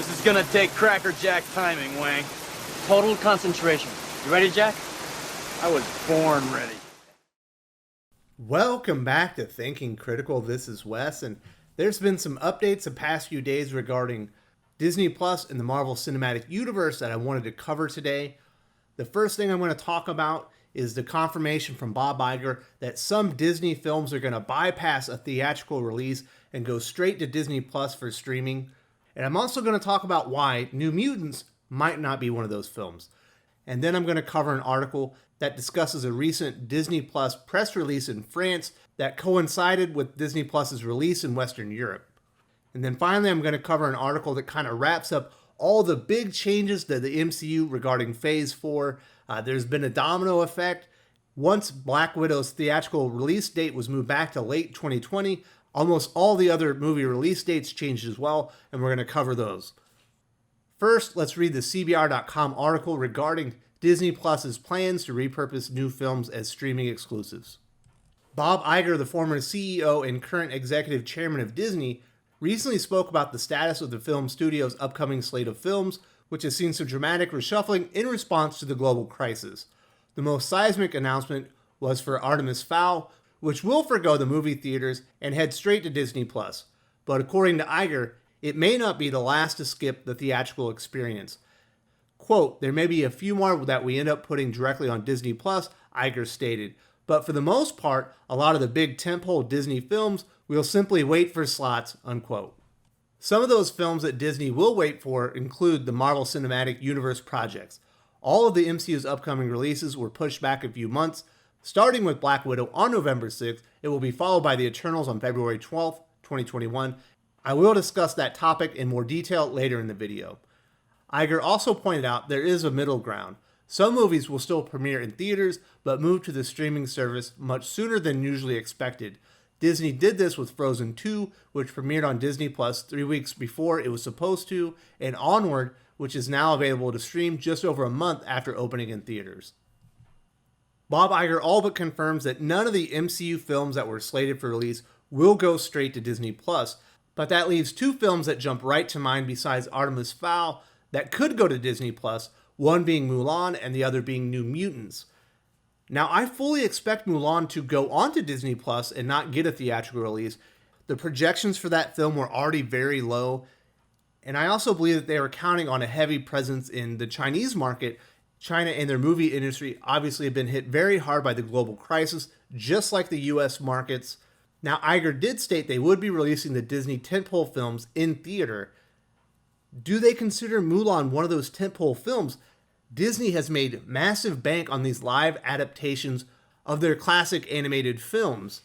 This is gonna take crackerjack timing, Wang. Total concentration. You ready, Jack? I was born ready. Welcome back to Thinking Critical. This is Wes, and there's been some updates the past few days regarding Disney Plus and the Marvel Cinematic Universe that I wanted to cover today. The first thing I'm going to talk about is the confirmation from Bob Iger that some Disney films are going to bypass a theatrical release and go straight to Disney Plus for streaming. And I'm also going to talk about why New Mutants might not be one of those films. And then I'm going to cover an article that discusses a recent Disney Plus press release in France that coincided with Disney Plus's release in Western Europe. And then finally, I'm going to cover an article that kind of wraps up all the big changes to the MCU regarding Phase 4. There's been a domino effect. Once Black Widow's theatrical release date was moved back to late 2020, almost all the other movie release dates changed as well, and we're going to cover those. First, let's read the CBR.com article regarding Disney Plus's plans to repurpose new films as streaming exclusives. Bob Iger, the former CEO and current executive chairman of Disney, recently spoke about the status of the film studio's upcoming slate of films, which has seen some dramatic reshuffling in response to the global crisis. The most seismic announcement was for Artemis Fowl, which will forgo the movie theaters and head straight to Disney+. But according to Iger, it may not be the last to skip the theatrical experience. Quote, "There may be a few more that we end up putting directly on Disney+, Iger stated. But for the most part, a lot of the big tentpole Disney films will simply wait for slots," unquote. Some of those films that Disney will wait for include the Marvel Cinematic Universe projects. All of the MCU's upcoming releases were pushed back a few months. Starting with Black Widow on November 6th, it will be followed by The Eternals on February 12th, 2021. I will discuss that topic in more detail later in the video. Iger also pointed out there is a middle ground. Some movies will still premiere in theaters, but move to the streaming service much sooner than usually expected. Disney did this with Frozen 2, which premiered on Disney Plus 3 weeks before it was supposed to, and Onward, which is now available to stream just over a month after opening in theaters. Bob Iger all but confirms that none of the MCU films that were slated for release will go straight to Disney Plus, but that leaves two films that jump right to mind besides Artemis Fowl that could go to Disney Plus, one being Mulan and the other being New Mutants. Now, I fully expect Mulan to go onto Disney Plus and not get a theatrical release. The projections for that film were already very low, and I also believe that they were counting on a heavy presence in the Chinese market. China and their movie industry obviously have been hit very hard by the global crisis, just like the US markets. Now, Iger did state they would be releasing the Disney tentpole films in theater. Do they consider Mulan one of those tentpole films? Disney has made massive bank on these live adaptations of their classic animated films,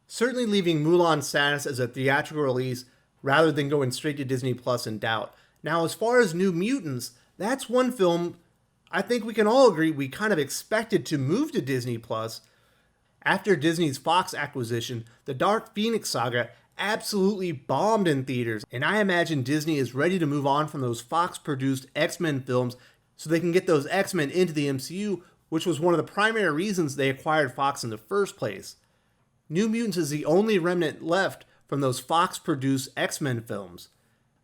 certainly leaving Mulan's status as a theatrical release rather than going straight to Disney Plus in doubt. Now, as far as New Mutants, that's one film I think we can all agree we kind of expected to move to Disney Plus. After Disney's Fox acquisition, the Dark Phoenix saga absolutely bombed in theaters, and I imagine Disney is ready to move on from those Fox-produced X-Men films so they can get those X-Men into the MCU, which was one of the primary reasons they acquired Fox in the first place. New Mutants is the only remnant left from those Fox-produced X-Men films.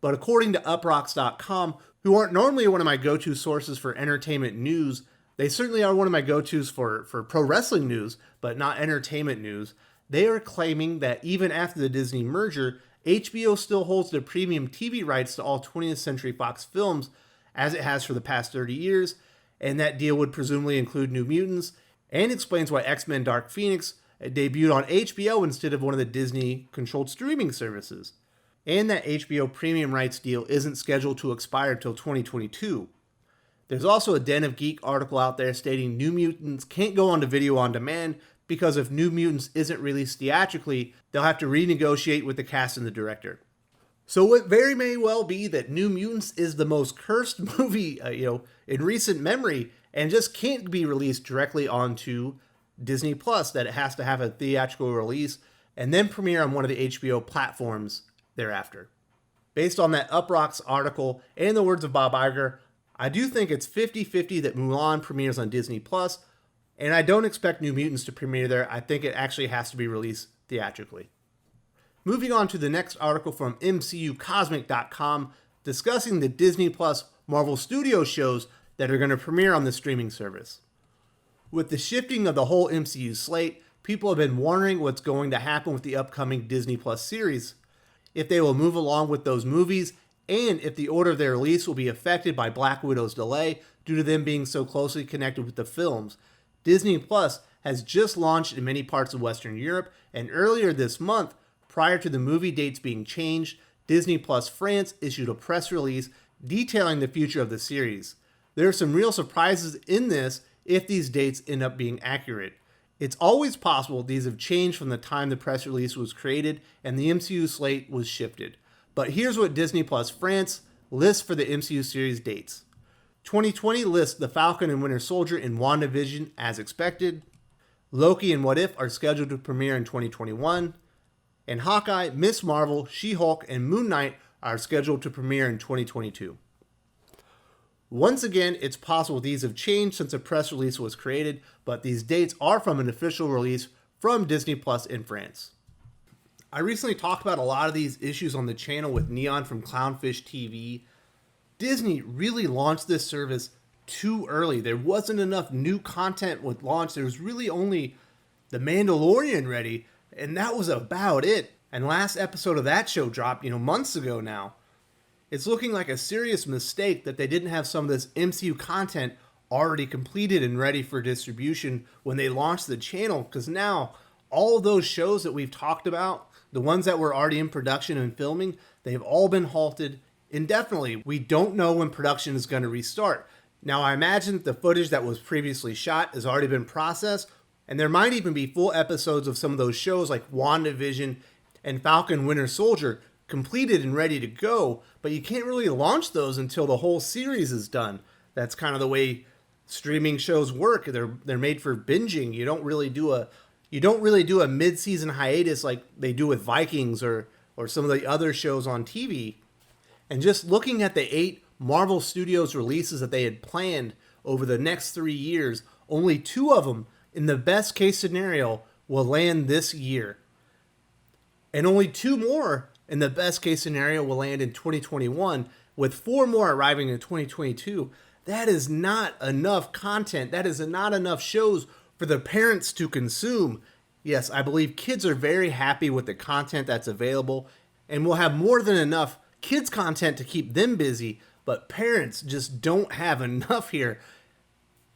But according to uprocks.com, who aren't normally one of my go-to sources for entertainment news, they certainly are one of my go-tos for pro wrestling news, but not entertainment news. They are claiming that even after the Disney merger, HBO still holds the premium TV rights to all 20th Century Fox films, as it has for the past 30 years, and that deal would presumably include New Mutants, and explains why X-Men Dark Phoenix debuted on HBO instead of one of the Disney-controlled streaming services, and that HBO premium rights deal isn't scheduled to expire until 2022. There's also a Den of Geek article out there stating New Mutants can't go onto video on demand because if New Mutants isn't released theatrically, they'll have to renegotiate with the cast and the director. So it very may well be that New Mutants is the most cursed movie, in recent memory, and just can't be released directly onto Disney Plus, that it has to have a theatrical release and then premiere on one of the HBO platforms thereafter. Based on that Uprocks article and the words of Bob Iger, I do think it's 50-50 that Mulan premieres on Disney Plus, and I don't expect New Mutants to premiere there. I think it actually has to be released theatrically. Moving on to the next article from MCUcosmic.com, discussing the Disney Plus Marvel Studios shows that are going to premiere on the streaming service. With the shifting of the whole MCU slate, people have been wondering what's going to happen with the upcoming Disney Plus series, if they will move along with those movies, and if the order of their release will be affected by Black Widow's delay due to them being so closely connected with the films. Disney Plus has just launched in many parts of Western Europe, and earlier this month, prior to the movie dates being changed, Disney Plus France issued a press release detailing the future of the series. There are some real surprises in this if these dates end up being accurate. It's always possible these have changed from the time the press release was created and the MCU slate was shifted. But here's what Disney Plus France lists for the MCU series dates. 2020 lists The Falcon and Winter Soldier and WandaVision as expected. Loki and What If are scheduled to premiere in 2021. And Hawkeye, Ms. Marvel, She-Hulk, and Moon Knight are scheduled to premiere in 2022. Once again, it's possible these have changed since a press release was created, but these dates are from an official release from Disney Plus in France. I recently talked about a lot of these issues on the channel with Neon from Clownfish TV. Disney really launched this service too early. There wasn't enough new content with launch. There was really only The Mandalorian ready, and that was about it. And last episode of that show dropped, months ago now. It's looking like a serious mistake that they didn't have some of this MCU content already completed and ready for distribution when they launched the channel, because now all of those shows that we've talked about, the ones that were already in production and filming, they've all been halted indefinitely. We don't know when production is going to restart. Now, I imagine the footage that was previously shot has already been processed, and there might even be full episodes of some of those shows like WandaVision and Falcon Winter Soldier completed and ready to go, but you can't really launch those until the whole series is done. That's kind of the way streaming shows work. They're made for binging. You don't really do a mid-season hiatus like they do with Vikings or some of the other shows on TV. And just looking at the 8 Marvel Studios releases that they had planned over the next 3 years, only 2 of them, in the best case scenario, will land this year. And only 2 more, in the best case scenario, will land in 2021, with 4 more arriving in 2022. That is not enough content. That is not enough shows for the parents to consume. Yes, I believe kids are very happy with the content that's available, and will have more than enough kids content to keep them busy, but parents just don't have enough here.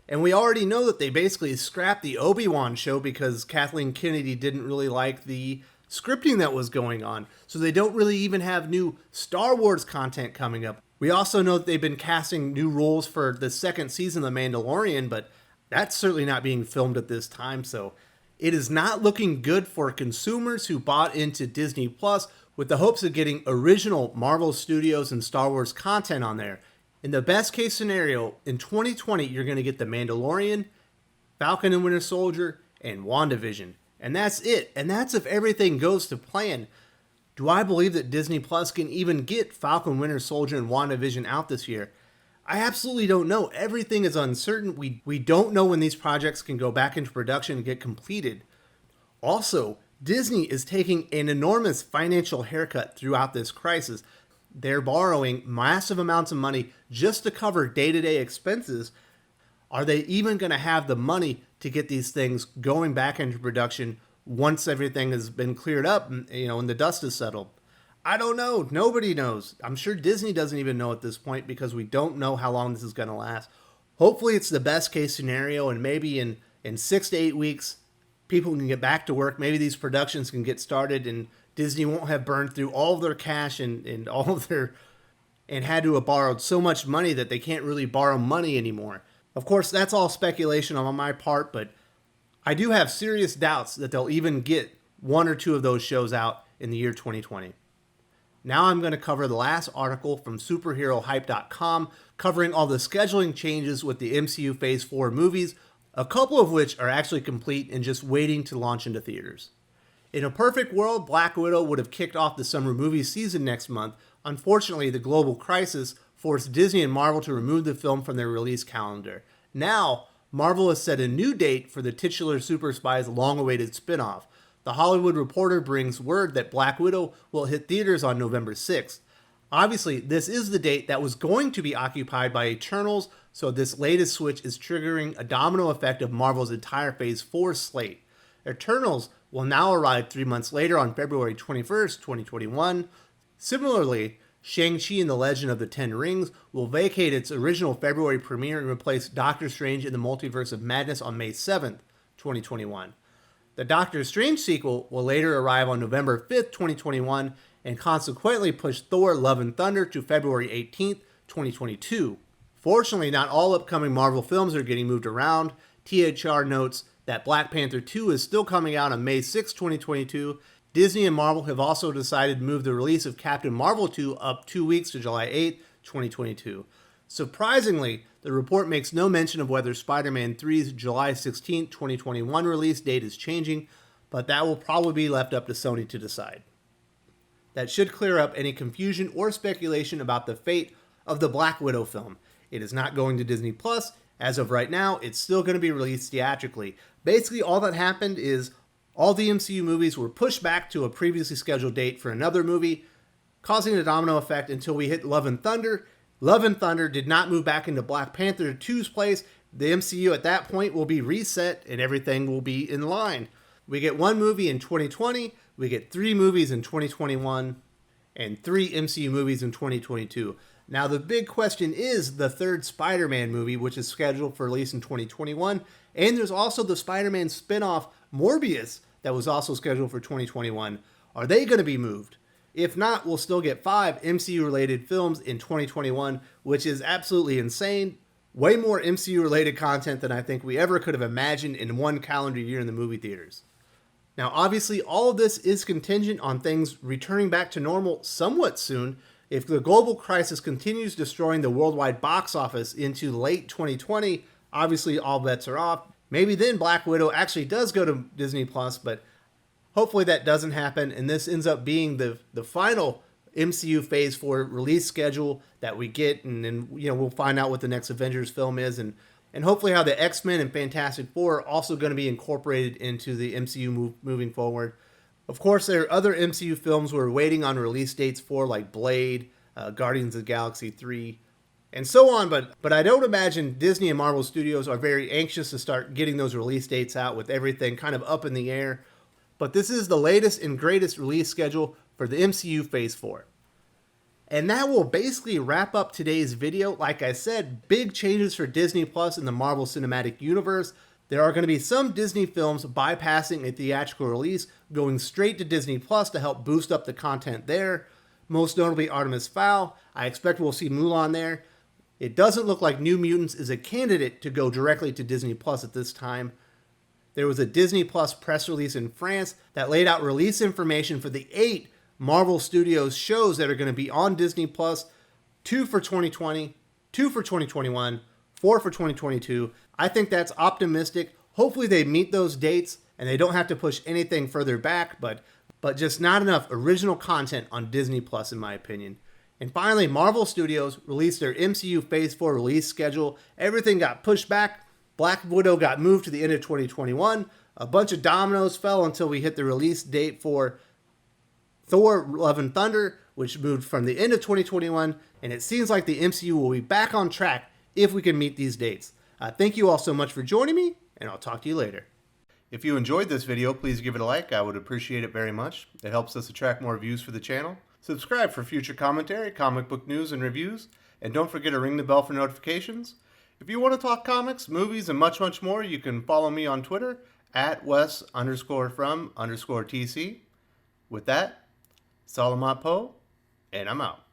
And we already know that they basically scrapped the Obi-Wan show because Kathleen Kennedy didn't really like the scripting that was going on. So they don't really even have new Star Wars content coming up. We also know that they've been casting new roles for the second season of The Mandalorian, but that's certainly not being filmed at this time. So it is not looking good for consumers who bought into Disney Plus with the hopes of getting original Marvel Studios and Star Wars content on there. In the best case scenario, in 2020, you're going to get The Mandalorian, Falcon and Winter Soldier, and WandaVision. And that's it. And that's if everything goes to plan. Do I believe that Disney Plus can even get Falcon, Winter Soldier, and WandaVision out this year? I absolutely don't know. Everything is uncertain. We don't know when these projects can go back into production and get completed. Also, Disney is taking an enormous financial haircut throughout this crisis. They're borrowing massive amounts of money just to cover day-to-day expenses. Are they even going to have the money to get these things going back into production once everything has been cleared up and the dust is settled? I don't know. Nobody knows. I'm sure Disney doesn't even know at this point because we don't know how long this is going to last. Hopefully it's the best case scenario, and maybe in 6 to 8 weeks, people can get back to work. Maybe these productions can get started and Disney won't have burned through all of their cash and all of their, and had to have borrowed so much money that they can't really borrow money anymore. Of course, that's all speculation on my part, but I do have serious doubts that they'll even get 1 or 2 of those shows out in the year 2020. Now I'm going to cover the last article from superherohype.com covering all the scheduling changes with the MCU Phase 4 movies, a couple of which are actually complete and just waiting to launch into theaters. In a perfect world, Black Widow would have kicked off the summer movie season next month. Unfortunately, the global crisis forced Disney and Marvel to remove the film from their release calendar. Now, Marvel has set a new date for the titular Super Spy's long-awaited spin-off. The Hollywood Reporter brings word that Black Widow will hit theaters on November 6th. Obviously, this is the date that was going to be occupied by Eternals, so this latest switch is triggering a domino effect of Marvel's entire Phase 4 slate. Eternals will now arrive 3 months later on February 21st, 2021. Similarly, Shang-Chi and the Legend of the Ten Rings will vacate its original February premiere and replace Doctor Strange in the Multiverse of Madness on May 7th, 2021. The Doctor Strange sequel will later arrive on November 5th, 2021, and consequently push Thor Love and Thunder to February 18th, 2022. Fortunately, not all upcoming Marvel films are getting moved around. THR notes that Black Panther 2 is still coming out on May 6, 2022. Disney and Marvel have also decided to move the release of Captain Marvel 2 up 2 weeks to July 8, 2022. Surprisingly, the report makes no mention of whether Spider-Man 3's July 16, 2021 release date is changing, but that will probably be left up to Sony to decide. That should clear up any confusion or speculation about the fate of the Black Widow film. It is not going to Disney Plus. As of right now, it's still going to be released theatrically. Basically, all that happened is all the MCU movies were pushed back to a previously scheduled date for another movie, causing a domino effect until we hit Love and Thunder. Love and Thunder did not move back into Black Panther 2's place. The MCU at that point will be reset and everything will be in line. We get one movie in 2020, we get 3 movies in 2021, and 3 MCU movies in 2022. Now the big question is the third Spider-Man movie, which is scheduled for release in 2021, and there's also the Spider-Man spin-off Morbius that was also scheduled for 2021. Are they going to be moved? If not, we'll still get 5 MCU-related films in 2021, which is absolutely insane. Way more MCU-related content than I think we ever could have imagined in one calendar year in the movie theaters. Now, obviously, all of this is contingent on things returning back to normal somewhat soon. If the global crisis continues destroying the worldwide box office into late 2020, obviously all bets are off. Maybe then Black Widow actually does go to Disney Plus, but hopefully that doesn't happen, and this ends up being the final MCU Phase 4 release schedule that we get, and then we'll find out what the next Avengers film is, and hopefully how the X-Men and Fantastic Four are also going to be incorporated into the MCU moving forward. Of course, there are other MCU films we're waiting on release dates for, like Blade, Guardians of the Galaxy 3, and so on, but I don't imagine Disney and Marvel Studios are very anxious to start getting those release dates out with everything kind of up in the air. But this is the latest and greatest release schedule for the MCU Phase 4. And that will basically wrap up today's video. Like I said, big changes for Disney Plus in the Marvel Cinematic Universe. There are going to be some Disney films bypassing a theatrical release, going straight to Disney Plus to help boost up the content there. Most notably Artemis Fowl. I expect we'll see Mulan there. It doesn't look like New Mutants is a candidate to go directly to Disney Plus at this time. There was a Disney Plus press release in France that laid out release information for the 8 Marvel Studios shows that are going to be on Disney Plus, 2 for 2020, 2 for 2021, 4 for 2022. I think that's optimistic. Hopefully they meet those dates and they don't have to push anything further back, but just not enough original content on Disney Plus in my opinion. And finally, Marvel Studios released their MCU Phase 4 release schedule. Everything got pushed back. Black Widow got moved to the end of 2021. A bunch of dominoes fell until we hit the release date for Thor Love and Thunder, which moved from the end of 2021. And it seems like the MCU will be back on track if we can meet these dates. Thank you all so much for joining me, and I'll talk to you later. If you enjoyed this video, please give it a like. I would appreciate it very much. It helps us attract more views for the channel. Subscribe for future commentary, comic book news, and reviews. And don't forget to ring the bell for notifications. If you want to talk comics, movies, and much, much more, you can follow me on Twitter at Wes_from_TC. With that, Salamat Po, and I'm out.